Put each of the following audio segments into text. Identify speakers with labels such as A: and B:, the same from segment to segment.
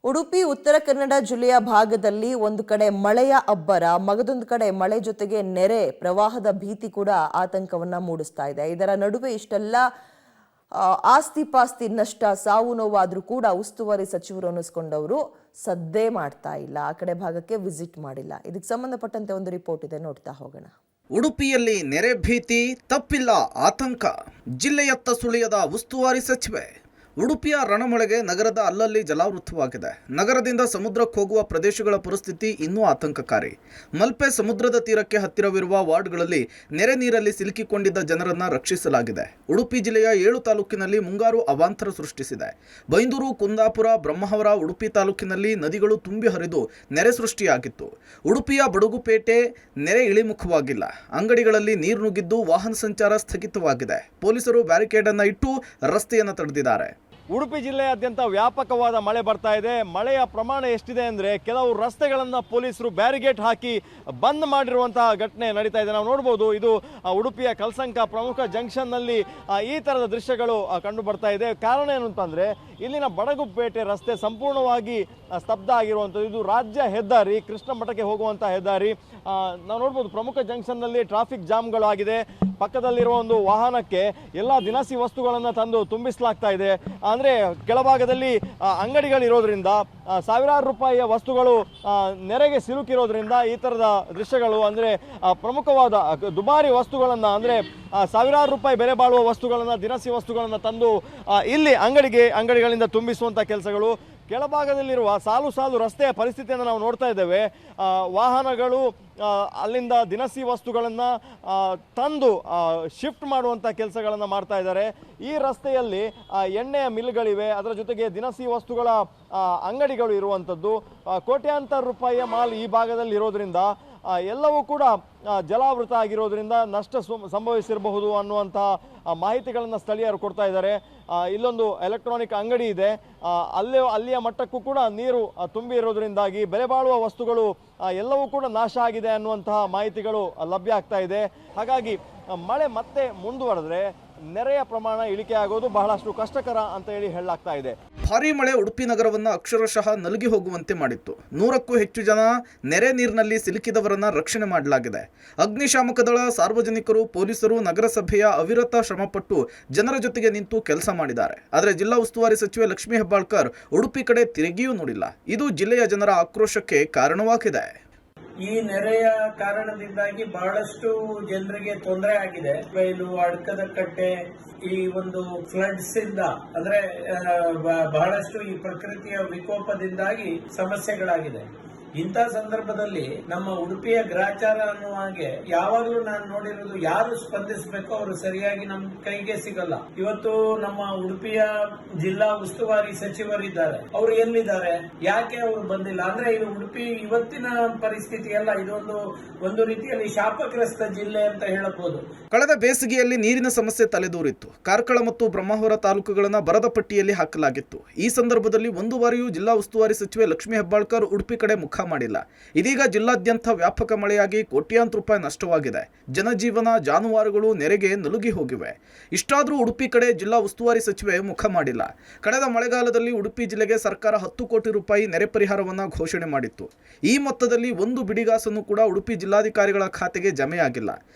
A: ಉಡುಪಿ ಉತ್ತರ ಕನ್ನಡ ಜಿಲ್ಲೆಯ ಭಾಗದಲ್ಲಿ ಒಂದು ಕಡೆ ಮಳೆಯ ಅಬ್ಬರ, ಮಗದೊಂದು ಕಡೆ ಮಳೆ ಜೊತೆಗೆ ನೆರೆ ಪ್ರವಾಹದ ಭೀತಿ ಕೂಡ ಆತಂಕವನ್ನ ಮೂಡಿಸ್ತಾ ಇದೆ. ಇದರ ನಡುವೆ ಇಷ್ಟೆಲ್ಲ ಆಸ್ತಿ ಪಾಸ್ತಿ ನಷ್ಟ, ಸಾವು ನೋವಾದ್ರೂ ಕೂಡ ಉಸ್ತುವಾರಿ ಸಚಿವರು ಅನ್ನಿಸ್ಕೊಂಡವರು ಸದ್ದೇ ಮಾಡ್ತಾ ಇಲ್ಲ, ಆ ಕಡೆ ಭಾಗಕ್ಕೆ ವಿಸಿಟ್ ಮಾಡಿಲ್ಲ. ಇದಕ್ಕೆ ಸಂಬಂಧಪಟ್ಟಂತೆ ಒಂದು ರಿಪೋರ್ಟ್ ಇದೆ, ನೋಡ್ತಾ ಹೋಗೋಣ.
B: ಉಡುಪಿಯಲ್ಲಿ ನೆರೆ ಭೀತಿ ತಪ್ಪಿಲ್ಲ, ಆತಂಕ. ಜಿಲ್ಲೆಯತ್ತ ಸುಳಿಯದ ಉಸ್ತುವಾರಿ ಸಚಿವೆ. ಉಡುಪಿಯ ರಣಮಳೆಗೆ ನಗರದ ಅಲ್ಲಲ್ಲಿ ಜಲಾವೃತವಾಗಿದೆ. ನಗರದಿಂದ ಸಮುದ್ರಕ್ಕೆ ಹೋಗುವ ಪ್ರದೇಶಗಳ ಪರಿಸ್ಥಿತಿ ಇನ್ನೂ ಆತಂಕಕಾರಿ. ಮಲ್ಪೆ ಸಮುದ್ರದ ತೀರಕ್ಕೆ ಹತ್ತಿರವಿರುವ ವಾರ್ಡ್ಗಳಲ್ಲಿ ನೆರೆ ನೀರಲ್ಲಿ ಸಿಲುಕಿಕೊಂಡಿದ್ದ ಜನರನ್ನು ರಕ್ಷಿಸಲಾಗಿದೆ. ಉಡುಪಿ ಜಿಲ್ಲೆಯ 7 ತಾಲೂಕಿನಲ್ಲಿ ಮುಂಗಾರು ಅವಾಂತರ ಸೃಷ್ಟಿಸಿದೆ. ಬೈಂದೂರು, ಕುಂದಾಪುರ, ಬ್ರಹ್ಮಾವರ, ಉಡುಪಿ ತಾಲೂಕಿನಲ್ಲಿ ನದಿಗಳು ತುಂಬಿ ಹರಿದು ನೆರೆ ಸೃಷ್ಟಿಯಾಗಿತ್ತು. ಉಡುಪಿಯ ಬಡಗುಪೇಟೆ ನೆರೆ ಇಳಿಮುಖವಾಗಿಲ್ಲ. ಅಂಗಡಿಗಳಲ್ಲಿ ನೀರು ನುಗ್ಗಿದ್ದು ವಾಹನ ಸಂಚಾರ ಸ್ಥಗಿತವಾಗಿದೆ. ಪೊಲೀಸರು ಬ್ಯಾರಿಕೇಡ್ ಅನ್ನು ಇಟ್ಟು ರಸ್ತೆಯನ್ನು ತಡೆದಿದ್ದಾರೆ.
C: ಉಡುಪಿ ಜಿಲ್ಲೆಯಾದ್ಯಂತ ವ್ಯಾಪಕವಾದ ಮಳೆ ಬರ್ತಾ ಇದೆ. ಮಳೆಯ ಪ್ರಮಾಣ ಎಷ್ಟಿದೆ ಅಂದರೆ ಕೆಲವು ರಸ್ತೆಗಳನ್ನು ಪೊಲೀಸರು ಬ್ಯಾರಿಗೇಡ್ ಹಾಕಿ ಬಂದ್ ಮಾಡಿರುವಂತಹ ಘಟನೆ ನಡೀತಾ ಇದೆ. ನಾವು ನೋಡ್ಬೋದು, ಇದು ಉಡುಪಿಯ ಕಲ್ಸಂಕ ಪ್ರಮುಖ ಜಂಕ್ಷನ್ನಲ್ಲಿ ಈ ಥರದ ದೃಶ್ಯಗಳು ಕಂಡು ಬರ್ತಾ ಇದೆ. ಕಾರಣ ಏನು ಅಂತಂದರೆ ಇಲ್ಲಿನ ಬಡಗುಪೇಟೆ ರಸ್ತೆ ಸಂಪೂರ್ಣವಾಗಿ ಸ್ತಬ್ಧ ಆಗಿರುವಂಥದ್ದು. ಇದು ರಾಜ್ಯ ಹೆದ್ದಾರಿ, ಕೃಷ್ಣ ಮಠಕ್ಕೆ ಹೋಗುವಂಥ ಹೆದ್ದಾರಿ. ನಾವು ನೋಡ್ಬೋದು, ಪ್ರಮುಖ ಜಂಕ್ಷನ್ನಲ್ಲಿ ಟ್ರಾಫಿಕ್ ಜಾಮ್ಗಳು ಆಗಿದೆ. ಪಕ್ಕದಲ್ಲಿರುವ ಒಂದು ವಾಹನಕ್ಕೆ ಎಲ್ಲ ದಿನಸಿ ವಸ್ತುಗಳನ್ನು ತಂದು ತುಂಬಿಸಲಾಗ್ತಾ ಇದೆ. ಅಂದರೆ ಕೆಳಭಾಗದಲ್ಲಿ ಅಂಗಡಿಗಳಿರೋದ್ರಿಂದ ಸಾವಿರಾರು ರೂಪಾಯಿಯ ವಸ್ತುಗಳು ನೆರೆಗೆ ಸಿಲುಕಿರೋದ್ರಿಂದ ಈ ಥರದ ದೃಶ್ಯಗಳು, ಅಂದರೆ ಪ್ರಮುಖವಾದ ದುಬಾರಿ ವಸ್ತುಗಳನ್ನು, ಅಂದರೆ ಸಾವಿರಾರು ರೂಪಾಯಿ ಬೆಲೆ ಬಾಳುವ ವಸ್ತುಗಳನ್ನು, ದಿನಸಿ ವಸ್ತುಗಳನ್ನು ತಂದು ಇಲ್ಲಿ ಅಂಗಡಿಗಳಿಂದ ತುಂಬಿಸುವಂಥ ಕೆಲಸಗಳು. ಕೆಳಭಾಗದಲ್ಲಿರುವ ಸಾಲು ರಸ್ತೆಯ ಪರಿಸ್ಥಿತಿಯನ್ನು ನಾವು ನೋಡ್ತಾ ಇದ್ದೇವೆ. ವಾಹನಗಳು ಅಲ್ಲಿಂದ ದಿನಸಿ ವಸ್ತುಗಳನ್ನು ತಂದು ಶಿಫ್ಟ್ ಮಾಡುವಂಥ ಕೆಲಸಗಳನ್ನು ಮಾಡ್ತಾ ಇದ್ದಾರೆ. ಈ ರಸ್ತೆಯಲ್ಲಿ ಎಣ್ಣೆಯ ಮಿಲ್ಗಳಿವೆ, ಅದರ ಜೊತೆಗೆ ದಿನಸಿ ವಸ್ತುಗಳ ಅಂಗಡಿಗಳು ಇರುವಂಥದ್ದು. ಕೋಟ್ಯಾಂತರ ರೂಪಾಯಿಯ ಮಾಲ್ ಈ ಭಾಗದಲ್ಲಿ ಇರೋದ್ರಿಂದ ಎಲ್ಲವೂ ಕೂಡ ಜಲಾವೃತ ಆಗಿರೋದ್ರಿಂದ ನಷ್ಟ ಸಂಭವಿಸಿರಬಹುದು ಅನ್ನುವಂಥ ಮಾಹಿತಿಗಳನ್ನು ಸ್ಥಳೀಯರು ಕೊಡ್ತಾ ಇದ್ದಾರೆ. ಇಲ್ಲೊಂದು ಎಲೆಕ್ಟ್ರಾನಿಕ್ ಅಂಗಡಿ ಇದೆ, ಅಲ್ಲಿಯ ಮಟ್ಟಕ್ಕೂ ಕೂಡ ನೀರು ತುಂಬಿ ಇರೋದ್ರಿಂದಾಗಿ ಬೆಲೆ ಬಾಳುವ ವಸ್ತುಗಳು ಎಲ್ಲವೂ ಕೂಡ ನಾಶ ಆಗಿದೆ ಅನ್ನುವಂತಹ ಮಾಹಿತಿಗಳು ಲಭ್ಯ ಆಗ್ತಾ ಇದೆ. ಹಾಗಾಗಿ ಮಳೆ ಮತ್ತೆ ಮುಂದುವರೆದ್ರೆ ನೆರೆಯ ಪ್ರಮಾಣ ಇಳಿಕೆ ಆಗೋದು ಬಹಳಷ್ಟು ಕಷ್ಟಕರ ಅಂತ ಹೇಳಲಾಗ್ತಾ ಇದೆ.
B: ಭಾರೀ ಮಳೆ ಉಡುಪಿ ನಗರವನ್ನು ಅಕ್ಷರಶಃ ನಲುಗಿ ಹೋಗುವಂತೆ ಮಾಡಿತ್ತು. 100ಕ್ಕೂ ಹೆಚ್ಚು ಜನ ನೆರೆ ನೀರಿನಲ್ಲಿ ಸಿಲುಕಿದವರನ್ನ ರಕ್ಷಣೆ ಮಾಡಲಾಗಿದೆ. ಅಗ್ನಿಶಾಮಕ ದಳ, ಸಾರ್ವಜನಿಕರು, ಪೊಲೀಸರು, ನಗರಸಭೆಯ ಅವಿರತ ಶ್ರಮಪಟ್ಟು ಜನರ ಜೊತೆಗೆ ನಿಂತು ಕೆಲಸ ಮಾಡಿದ್ದಾರೆ. ಆದರೆ ಜಿಲ್ಲಾ ಉಸ್ತುವಾರಿ ಸಚಿವೆ ಲಕ್ಷ್ಮೀ ಹೆಬ್ಬಾಳ್ಕರ್ ಉಡುಪಿ ಕಡೆ ತಿರುಗಿಯೂ ನೋಡಿಲ್ಲ. ಇದು ಜಿಲ್ಲೆಯ ಜನರ ಆಕ್ರೋಶಕ್ಕೆ ಕಾರಣವಾಗಿದೆ.
D: ಈ ನೆರೆಯ ಕಾರಣದಿಂದಾಗಿ ಬಹಳಷ್ಟು ಜನರಿಗೆ ತೊಂದರೆ ಆಗಿದೆ. ಬಯಲು, ಅಡ್ಕದ ಕಟ್ಟೆ, ಈ ಒಂದು ಫ್ಲಡ್ಸ್ ಇಂದ, ಅಂದ್ರೆ ಬಹಳಷ್ಟು ಈ ಪ್ರಕೃತಿಯ ವಿಕೋಪದಿಂದಾಗಿ ಸಮಸ್ಯೆಗಳಾಗಿದೆ. ಇಂಥ ಸಂದರ್ಭದಲ್ಲಿ ನಮ್ಮ ಉಡುಪಿಯ ಗ್ರಾಚಾರ ಅನ್ನುವ ಹಾಗೆ ಯಾವಾಗಲೂ ನಾನು ನೋಡಿರೋದು, ಯಾರು ಸ್ಪಂದಿಸಬೇಕು ಅವರು ಸರಿಯಾಗಿ ನಮ್ಮ ಕೈಗೆ ಸಿಗಲ್ಲ. ಇವತ್ತು ನಮ್ಮ ಉಡುಪಿಯ ಜಿಲ್ಲಾ ಉಸ್ತುವಾರಿ ಸಚಿವರಿದ್ದಾರೆ, ಅವರು ಎಲ್ಲಿದ್ದಾರೆ, ಯಾಕೆ ಅವರು ಬಂದಿಲ್ಲ? ಅಂದ್ರೆ ಇದು ಉಡುಪಿ ಇವತ್ತಿನ ಪರಿಸ್ಥಿತಿ ಅಲ್ಲ, ಒಂದು ರೀತಿಯಲ್ಲಿ ಶಾಪಗ್ರಸ್ತ ಜಿಲ್ಲೆ ಅಂತ ಹೇಳಬಹುದು.
B: ಕಳೆದ ಬೇಸಿಗೆಯಲ್ಲಿ ನೀರಿನ ಸಮಸ್ಯೆ ತಲೆದೂರಿತ್ತು. ಕಾರ್ಕಳ ಮತ್ತು ಬ್ರಹ್ಮಾವರ ತಾಲೂಕುಗಳನ್ನು ಬರದ ಪಟ್ಟಿಯಲ್ಲಿ ಹಾಕಲಾಗಿತ್ತು. ಈ ಸಂದರ್ಭದಲ್ಲಿ ಒಂದು ಬಾರಿಯೂ ಜಿಲ್ಲಾ ಉಸ್ತುವಾರಿ ಸಚಿವೆ ಲಕ್ಷ್ಮೀ ಹೆಬ್ಬಾಳ್ಕರ್ ಉಡುಪಿ ಕಡೆ ಮುಖ ಮಾಡಿಲ್ಲ. ಇದೀಗ ಜಿಲ್ಲಾದ್ಯಂತ ವ್ಯಾಪಕ ಮಳೆಯಾಗಿ ಕೋಟ್ಯಾಂತರ ರೂಪಾಯಿ ನಷ್ಟವಾಗಿದೆ. ಜನಜೀವನ, ಜಾನುವಾರುಗಳು ನೆರೆಗೆ ನುಲುಗಿ ಹೋಗಿವೆ. ಇಷ್ಟಾದರೂ ಉಡುಪಿ ಕಡೆ ಜಿಲ್ಲಾ ಉಸ್ತುವಾರಿ ಸಚಿವೆ ಮುಖ ಮಾಡಿಲ್ಲ. ಕಳೆದ ಮಳೆಗಾಲದಲ್ಲಿ ಉಡುಪಿ ಜಿಲ್ಲೆಗೆ ಸರ್ಕಾರ 10 ಕೋಟಿ ರೂಪಾಯಿ ನೆರೆ ಪರಿಹಾರವನ್ನು ಘೋಷಣೆ ಮಾಡಿತ್ತು. ಈ ಮೊತ್ತದಲ್ಲಿ ಒಂದು ಬಿಡಿಗಾಸನ್ನು ಕೂಡ ಉಡುಪಿ ಜಿಲ್ಲಾಧಿಕಾರಿಗಳ ಖಾತೆಗೆ ಜಮೆಯಾಗಿಲ್ಲ.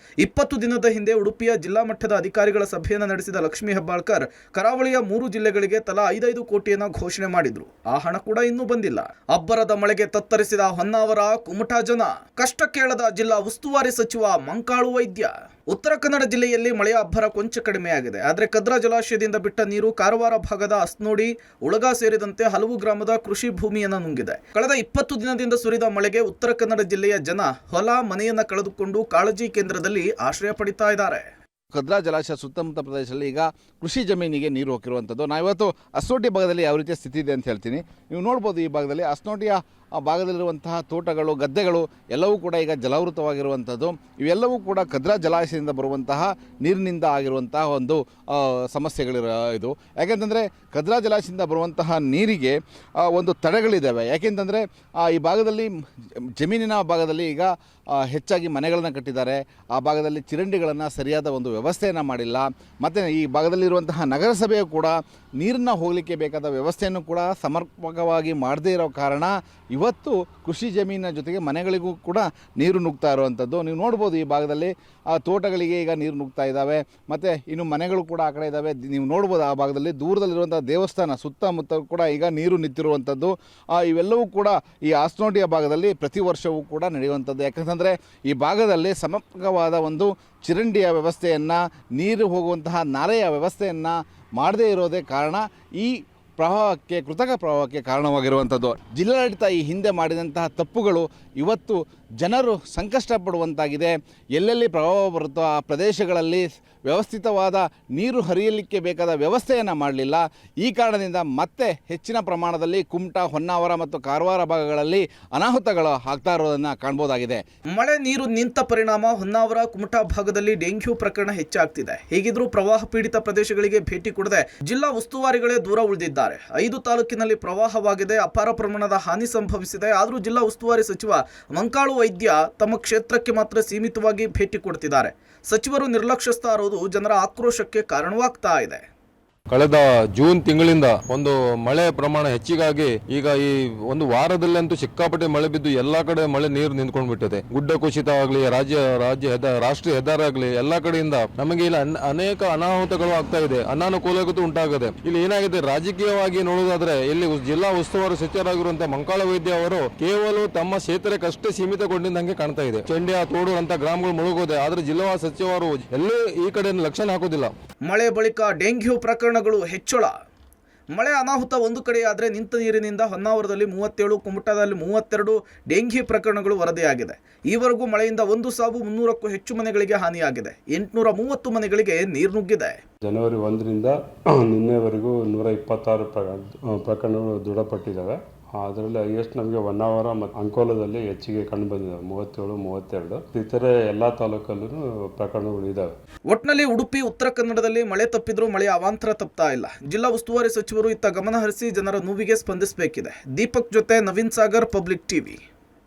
B: 20 ದಿನದ ಹಿಂದೆ ಉಡುಪಿಯ ಜಿಲ್ಲಾ ಮಟ್ಟದ ಅಧಿಕಾರಿಗಳ ಸಭೆಯನ್ನು ನಡೆಸಿದ ಲಕ್ಷ್ಮೀ ಹೆಬ್ಬಾಳ್ಕರ್ ಕರಾವಳಿಯ 3 ಜಿಲ್ಲೆಗಳಿಗೆ ತಲಾ 5 ಕೋಟಿಯನ್ನು ಘೋಷಣೆ ಮಾಡಿದ್ರು. ಆ ಹಣ ಕೂಡ ಇನ್ನೂ ಬಂದಿಲ್ಲ. ಅಬ್ಬರದ ಮಳೆಗೆ ತತ್ತರಿಸಿದ ಹೊನ್ನಾವರ, ಕುಮಟಾ ಜನ. ಕಷ್ಟ ಕೇಳದ ಜಿಲ್ಲಾ ಉಸ್ತುವಾರಿ ಸಚಿವ ಮಂಕಾಳು ವೈದ್ಯ. ಉತ್ತರ ಕನ್ನಡ ಜಿಲ್ಲೆಯಲ್ಲಿ ಮಳೆಯ ಅಬ್ಬರ ಕೊಂಚ ಕಡಿಮೆಯಾಗಿದೆ. ಆದರೆ ಕದ್ರಾ ಜಲಾಶಯದಿಂದ ಬಿಟ್ಟ ನೀರು ಕಾರವಾರ ಭಾಗದ ಅಸ್ನೋಡಿ, ಉಳಗ ಸೇರಿದಂತೆ ಹಲವು ಗ್ರಾಮದ ಕೃಷಿ ಭೂಮಿಯನ್ನು ನುಂಗಿದೆ. ಕಳೆದ 20 ದಿನದಿಂದ ಸುರಿದ ಮಳೆಗೆ ಉತ್ತರ ಕನ್ನಡ ಜಿಲ್ಲೆಯ ಜನ ಹೊಲ ಮನೆಯನ್ನ ಕಳೆದುಕೊಂಡು ಕಾಳಜಿ ಕೇಂದ್ರದಲ್ಲಿ ಆಶ್ರಯ ಪಡಿತಾ ಇದ್ದಾರೆ.
E: ಕದ್ರಾ ಜಲಾಶಯ ಸುತ್ತಮುತ್ತ ಪ್ರದೇಶದಲ್ಲಿ ಈಗ ಕೃಷಿ ಜಮೀನಿಗೆ ನೀರು ಹೋಗಿರುವಂಥದ್ದು. ನಾವಿವತ್ತು ಅಸ್ನೋಟಿ ಭಾಗದಲ್ಲಿ ಯಾವ ರೀತಿಯ ಸ್ಥಿತಿ ಇದೆ ಅಂತ ಹೇಳ್ತೀನಿ. ನೀವು ನೋಡ್ಬೋದು, ಈ ಭಾಗದಲ್ಲಿ ಅಸ್ನೋಟಿಯ ಭಾಗದಲ್ಲಿರುವಂತಹ ತೋಟಗಳು, ಗದ್ದೆಗಳು ಎಲ್ಲವೂ ಕೂಡ ಈಗ ಜಲಾವೃತವಾಗಿರುವಂಥದ್ದು. ಇವೆಲ್ಲವೂ ಕೂಡ ಕದ್ರಾ ಜಲಾಶಯದಿಂದ ಬರುವಂತಹ ನೀರಿನಿಂದ ಆಗಿರುವಂತಹ ಒಂದು ಸಮಸ್ಯೆಗಳಿದು. ಯಾಕೆಂತಂದರೆ ಕದ್ರಾ ಜಲಾಶಯದಿಂದ ಬರುವಂತಹ ನೀರಿಗೆ ಒಂದು ತಡೆಗಳಿದ್ದಾವೆ. ಯಾಕೆಂತಂದರೆ ಈ ಭಾಗದಲ್ಲಿ ಜಮೀನಿನ ಭಾಗದಲ್ಲಿ ಈಗ ಹೆಚ್ಚಾಗಿ ಮನೆಗಳನ್ನು ಕಟ್ಟಿದ್ದಾರೆ. ಆ ಭಾಗದಲ್ಲಿ ಚರಂಡಿಗಳನ್ನು ಸರಿಯಾದ ಒಂದು ವ್ಯವಸ್ಥೆಯನ್ನು ಮಾಡಿಲ್ಲ. ಮತ್ತು ಈ ಭಾಗದಲ್ಲಿರುವಂತಹ ನಗರಸಭೆಯು ಕೂಡ ನೀರನ್ನು ಹೋಗಲಿಕ್ಕೆ ಬೇಕಾದ ವ್ಯವಸ್ಥೆಯನ್ನು ಕೂಡ ಸಮರ್ಪಕವಾಗಿ ಮಾಡದೇ ಇರೋ ಕಾರಣ ಇವತ್ತು ಕೃಷಿ ಜಮೀನಿನ ಜೊತೆಗೆ ಮನೆಗಳಿಗೂ ಕೂಡ ನೀರು ನುಗ್ತಾ ಇರುವಂಥದ್ದು. ನೀವು ನೋಡ್ಬೋದು ಈ ಭಾಗದಲ್ಲಿ ತೋಟಗಳಿಗೆ ಈಗ ನೀರು ನುಗ್ತಾ ಇದ್ದಾವೆ, ಮತ್ತು ಇನ್ನು ಮನೆಗಳು ಕೂಡ ಆ ಕಡೆ ಇದ್ದಾವೆ. ನೀವು ನೋಡ್ಬೋದು ಆ ಭಾಗದಲ್ಲಿ ದೂರದಲ್ಲಿರುವಂಥ ದೇವಸ್ಥಾನ ಸುತ್ತಮುತ್ತ ಕೂಡ ಈಗ ನೀರು ನಿಂತಿರುವಂಥದ್ದು. ಇವೆಲ್ಲವೂ ಕೂಡ ಈ ಆಸ್ನೋಟಿಯ ಭಾಗದಲ್ಲಿ ಪ್ರತಿ ವರ್ಷವೂ ಕೂಡ ನಡೆಯುವಂಥದ್ದು. ಯಾಕಂತಂದರೆ ಈ ಭಾಗದಲ್ಲಿ ಸಮರ್ಪಕವಾದ ಒಂದು ಚರಂಡಿಯ ವ್ಯವಸ್ಥೆಯನ್ನು, ನೀರು ಹೋಗುವಂತಹ ನಾಲೆಯ ವ್ಯವಸ್ಥೆಯನ್ನು ಮಾಡದೇ ಇರೋದೇ ಕಾರಣ ಈ ಪ್ರವಾಹಕ್ಕೆ, ಕೃತಕ ಪ್ರವಾಹಕ್ಕೆ ಕಾರಣವಾಗಿರುವಂಥದ್ದು. ಜಿಲ್ಲಾಡಳಿತ ಈ ಹಿಂದೆ ಮಾಡಿದಂತಹ ತಪ್ಪುಗಳು ಇವತ್ತು ಜನರು ಸಂಕಷ್ಟ ಪಡುವಂತಾಗಿದೆ. ಎಲ್ಲೆಲ್ಲಿ ಪ್ರವಾಹ ಬರುತ್ತೋ ಆ ಪ್ರದೇಶಗಳಲ್ಲಿ ವ್ಯವಸ್ಥಿತವಾದ ನೀರು ಹರಿಯಲಿಕ್ಕೆ ಬೇಕಾದ ವ್ಯವಸ್ಥೆಯನ್ನು ಮಾಡಲಿಲ್ಲ. ಈ ಕಾರಣದಿಂದ ಮತ್ತೆ ಹೆಚ್ಚಿನ ಪ್ರಮಾಣದಲ್ಲಿ ಕುಮಟಾ, ಹೊನ್ನಾವರ ಮತ್ತು ಕಾರವಾರ ಭಾಗಗಳಲ್ಲಿ ಅನಾಹುತಗಳು ಆಗ್ತಾ ಇರೋದನ್ನು ಕಾಣ್ಬೋದಾಗಿದೆ.
B: ಮಳೆ ನೀರು ನಿಂತ ಪರಿಣಾಮ ಹೊನ್ನಾವರ, ಕುಮಟಾ ಭಾಗದಲ್ಲಿ ಡೆಂಗ್ಯೂ ಪ್ರಕರಣ ಹೆಚ್ಚಾಗ್ತಿದೆ. ಹೀಗಿದ್ರೂ ಪ್ರವಾಹ ಪೀಡಿತ ಪ್ರದೇಶಗಳಿಗೆ ಭೇಟಿ ಕೊಡದೆ ಜಿಲ್ಲಾ ಉಸ್ತುವಾರಿಗಳೇ ದೂರ ಉಳಿದಿದ್ದಾರೆ. 5 ತಾಲೂಕಿನಲ್ಲಿ ಪ್ರವಾಹವಾಗಿದೆ, ಅಪಾರ ಪ್ರಮಾಣದ ಹಾನಿ ಸಂಭವಿಸಿದೆ. ಆದರೂ ಜಿಲ್ಲಾ ಉಸ್ತುವಾರಿ ಸಚಿವ ಮಂಕಾಳು ವೈದ್ಯ ತಮ್ಮ ಕ್ಷೇತ್ರಕ್ಕೆ ಮಾತ್ರ ಸೀಮಿತವಾಗಿ ಭೇಟಿ ಕೊಡ್ತಿದ್ದಾರೆ. ಸಚಿವರು ನಿರ್ಲಕ್ಷ್ಯಸ್ಥ ಇರೋದು ಜನರ ಆಕ್ರೋಶಕ್ಕೆ ಕಾರಣವಾಗ್ತಾ ಇದೆ.
F: ಕಳೆದ ಜೂನ್ ತಿಂಗಳಿಂದ ಒಂದು ಮಳೆ ಪ್ರಮಾಣ ಹೆಚ್ಚಿಗಾಗಿ ಈಗ ಈ ಒಂದು ವಾರದಲ್ಲಂತೂ ಸಿಕ್ಕಾಪಟ್ಟೆ ಮಳೆ ಬಿದ್ದು ಎಲ್ಲಾ ಕಡೆ ಮಳೆ ನೀರು ನಿಂತ್ಕೊಂಡು ಬಿಟ್ಟಿದೆ. ಗುಡ್ಡ ಕುಸಿತ ಆಗಲಿ, ರಾಷ್ಟ್ರೀಯ ಹೆದ್ದಾರಿ ಆಗಲಿ, ಎಲ್ಲಾ ಕಡೆಯಿಂದ ನಮಗೆ ಇಲ್ಲಿ ಅನೇಕ ಅನಾಹುತಗಳು ಆಗ್ತಾ ಇದೆ, ಅನಾನುಕೂಲತೆ ಉಂಟಾಗಿದೆ. ಇಲ್ಲಿ ಏನಾಗಿದೆ, ರಾಜಕೀಯವಾಗಿ ನೋಡುವುದಾದ್ರೆ ಇಲ್ಲಿ ಜಿಲ್ಲಾ ಉಸ್ತುವಾರಿ ಸಚಿವರಾಗಿರುವಂತಹ ಮಂಕಾಳ ವೈದ್ಯ ಅವರು ಕೇವಲ ತಮ್ಮ ಕ್ಷೇತ್ರಕ್ಕಷ್ಟೇ ಸೀಮಿತಗೊಂಡಿದ್ದಂಗೆ ಕಾಣ್ತಾ ಇದೆ. ಚಂಡ್ಯ, ತೋಡೂರು ಅಂತ ಗ್ರಾಮಗಳು ಮುಳುಗೋದೆ, ಆದ್ರೆ ಜಿಲ್ಲಾ ಸಚಿವರು ಎಲ್ಲೂ ಈ ಕಡೆ ಲಕ್ಷಣ ಹಾಕೋದಿಲ್ಲ.
B: ಮಳೆ ಬಳಿಕ ಡೆಂಗ್ಯೂ ಪ್ರಕರಣಗಳು ಹೆಚ್ಚಳ. ಮಳೆ ಅನಾಹುತ ಒಂದು ಕಡೆಯಾದರೆ ನಿಂತ ನೀರಿನಿಂದ ಹೊನ್ನಾವರದಲ್ಲಿ 37, ಕುಮಟಾದಲ್ಲಿ 32 ಡೆಂಗ್ಯೂ ಪ್ರಕರಣಗಳು ವರದಿಯಾಗಿದೆ. ಈವರೆಗೂ ಮಳೆಯಿಂದ 1 ಸಾವು, 300ಕ್ಕೂ ಹೆಚ್ಚು ಮನೆಗಳಿಗೆ ಹಾನಿಯಾಗಿದೆ. 830 ಮನೆಗಳಿಗೆ ನೀರು ನುಗ್ಗಿದೆ.
G: ಜನವರಿ 1ರಿಂದ ನಿನ್ನೆವರೆಗೂ 126 ಪ್ರಕರಣಗಳು ದೃಢಪಟ್ಟಿದ್ದಾವೆ. ಅದರಲ್ಲಿ ಹೈಯೆಸ್ಟ್ ನಮಗೆ ಹೊನ್ನಾವರ ಮತ್ತು ಅಂಕೋಲದಲ್ಲಿ ಹೆಚ್ಚಿಗೆ ಕಂಡು ಬಂದಿದ್ದಾವೆ, 37, 32. ಇತರೆ ಎಲ್ಲ ತಾಲೂಕಲ್ಲೂ ಪ್ರಕರಣಗಳು ಇದ್ದಾವೆ.
B: ಒಟ್ನಲ್ಲಿ ಉಡುಪಿ, ಉತ್ತರ ಕನ್ನಡದಲ್ಲಿ ಮಳೆ ತಪ್ಪಿದ್ರೂ ಮಳೆಯ ಅವಾಂತರ ತಪ್ತಾ ಇಲ್ಲ. ಜಿಲ್ಲಾ ಉಸ್ತುವಾರಿ ಸಚಿವರು ಇತ್ತ ಗಮನ ಹರಿಸಿ ಜನರ ನೋವಿಗೆ ಸ್ಪಂದಿಸಬೇಕಿದೆ. ದೀಪಕ್ ಜೊತೆ ನವೀನ್ ಸಾಗರ್, ಪಬ್ಲಿಕ್ ಟಿವಿ.